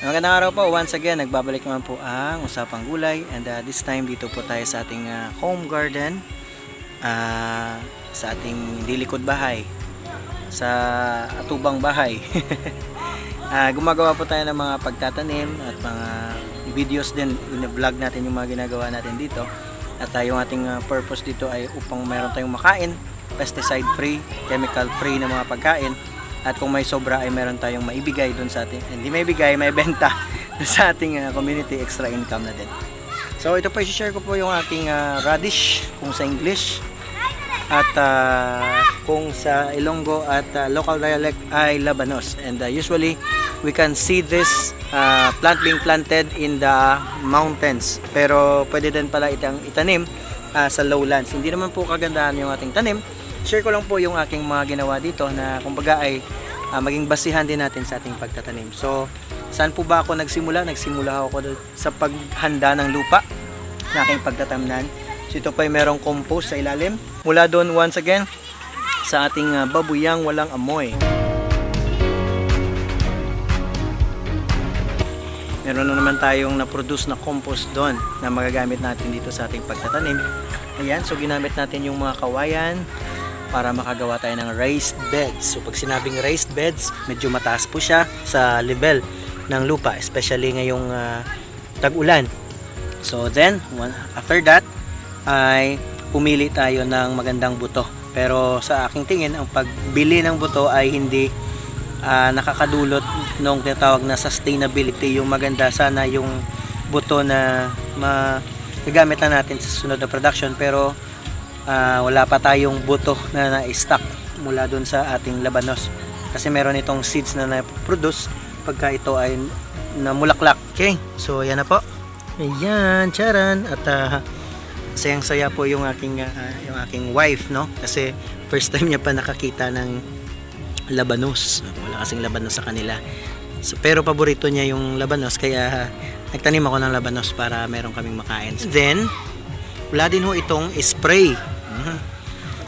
Magandang araw po. Once again, nagbabalik naman po ang Usapang Gulay. And this time, dito po tayo sa ating home garden. Sa ating dilikod bahay. Sa atubang bahay. Gumagawa po tayo ng mga pagtatanim at mga videos din. In-vlog natin yung mga ginagawa natin dito. At yung ating purpose dito ay upang mayroon tayong makain. Pesticide free, chemical free na mga pagkain. At kung may sobra ay meron tayong maibigay doon sa ating, hindi may bigay, may benta sa ating community, extra income na din. So ito po, i-share ko po yung aking radish kung sa English at kung sa Ilonggo at local dialect ay labanos. And usually we can see this plant being planted in the mountains, pero pwede din pala itanim sa lowlands. Hindi naman po kagandahan yung ating tanim. Share ko lang po yung aking mga ginawa dito na kumbaga ay maging basihan din natin sa ating pagtatanim. So, saan po ba ako nagsimula? Nagsimula ako sa paghanda ng lupa na aking pagtatamnan. So, ito pa ay merong compost sa ilalim. Mula doon, once again, sa ating babuyang walang amoy. Meron na naman tayong na-produce na compost doon na magagamit natin dito sa ating pagtatanim. Ayan, so ginamit natin yung mga kawayan para makagawa tayo ng raised beds. So pag sinabing raised beds, medyo mataas po siya sa level ng lupa, especially ngayong tag-ulan. So then, after that, ay pumili tayo ng magandang buto. Pero sa aking tingin, ang pagbili ng buto ay hindi nakakadulot nung tinatawag na sustainability. Yung maganda sana yung buto na magagamit na natin sa sunod na production, pero wala pa tayong buto na na-stock mula dun sa ating labanos, kasi meron itong seeds na na-produce pagka ito ay namulaklak. Okay, so yan na po. Ayan, charan. At sayang saya po yung aking wife, no, kasi first time niya pa nakakita ng labanos. Wala kasing labanos sa kanila. So, pero paborito niya yung labanos, kaya nagtanim ako ng labanos para meron kaming makain. Then wala din ho itong spray.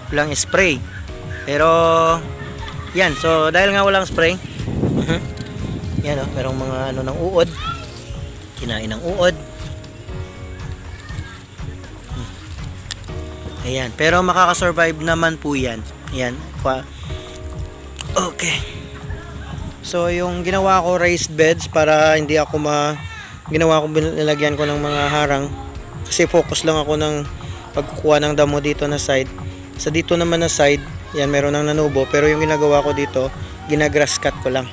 Walang spray. Pero yan, so dahil nga walang spray, yan o, merong mga ano ng uod. Kinain ng uod. Ayan, pero makakasurvive naman po yan. Ayan. Okay. So yung ginawa ko raised beds para hindi ako ginawa ko, nilagyan ko ng mga harang kasi focus lang ako ng pagkukuha ng damo dito na side. Sa dito naman na side, yan, meron ng nanubo, pero yung ginagawa ko dito, ginagrass cut ko lang.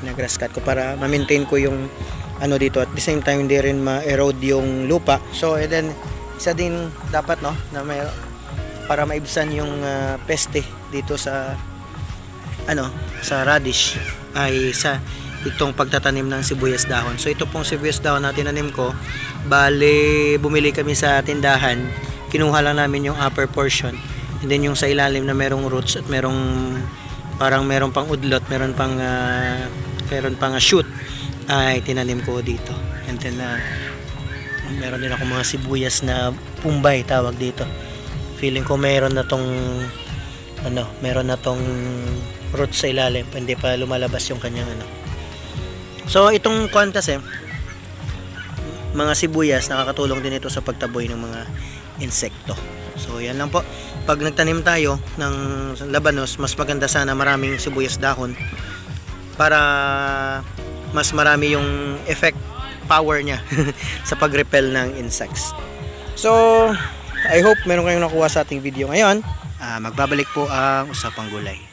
Ginagrass cut ko para ma-maintain ko yung ano dito, at the same time hindi rin ma-erode yung lupa. So and then isa din dapat, no, na may, para maibsan yung peste dito sa sa radish ay sa itong pagtatanim ng sibuyas dahon. So ito pong sibuyas dahon na tinanim ko, bale bumili kami sa tindahan, kinuha lang namin yung upper portion, and then yung sa ilalim na merong roots at merong pang udlot, meron pang shoot ay tinanim ko dito. And then meron din ako mga sibuyas na pumbay tawag dito. Feeling ko meron na tong roots sa ilalim, hindi pa lumalabas yung kanyang So itong kuwan kasi, mga sibuyas, nakakatulong din ito sa pagtaboy ng mga insekto. So yan lang po. Pag nagtanim tayo ng labanos, mas maganda sana maraming sibuyas dahon para mas marami yung effect power niya sa pag-repel ng insects. So I hope meron kayong nakuha sa ating video ngayon. Magbabalik po ang Usapang Gulay.